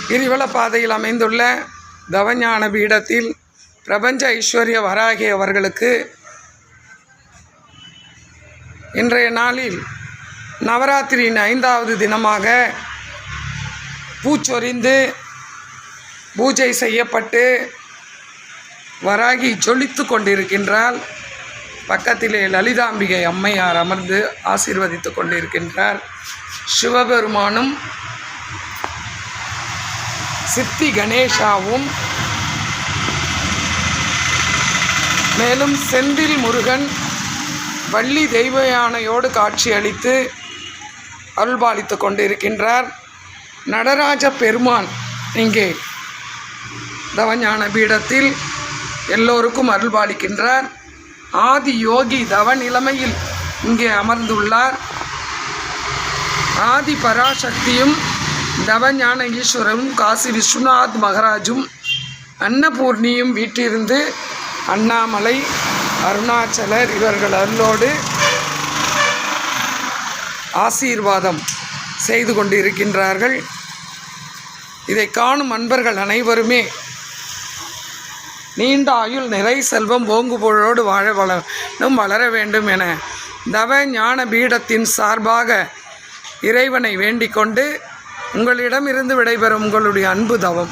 கிரிவல பாதையில் அமைந்துள்ள தவஞான பீடத்தில் பிரபஞ்ச ஐஸ்வர்ய வராகி அவர்களுக்கு இன்றைய நாளில் நவராத்திரியின் 5வது தினமாக பூச்சொரிந்து பூஜை செய்யப்பட்டு வராகி ஜொலித்து கொண்டிருக்கின்றாள். பக்கத்திலே லலிதாம்பிகை அம்மையார் அமர்ந்து ஆசீர்வதித்து கொண்டிருக்கின்றார். சிவபெருமானும் சித்தி கணேசாவும் மேலும் செந்தில் முருகன் வள்ளி தெய்வ யானையோடு காட்சியளித்து அருள்பாலித்து கொண்டிருக்கின்றார். நடராஜ பெருமான் இங்கே தவஞான பீடத்தில் எல்லோருக்கும் அருள்பாலிக்கின்றார். ஆதி யோகி தவ நிலைமையில் இங்கே அமர்ந்துள்ளார். ஆதி பராசக்தியும் தவஞான ஈஸ்வரரும் காசி விஸ்வநாத் மகாராஜும் அன்னபூர்ணியும் வீட்டிலிருந்து அண்ணாமலை அருணாச்சலர் இவர்கள் அருளோடு ஆசீர்வாதம் செய்து கொண்டிருக்கின்றார்கள். இதை காணும் அன்பர்கள் அனைவருமே நீண்ட ஆயுள் நிறை செல்வம் ஓங்கு புகழோடு வளர வேண்டும் என தவ ஞான பீடத்தின் சார்பாக இறைவனை வேண்டிக் கொண்டு உங்களிடமிருந்து விடைபெறும் உங்களுடைய அன்பு தவம்.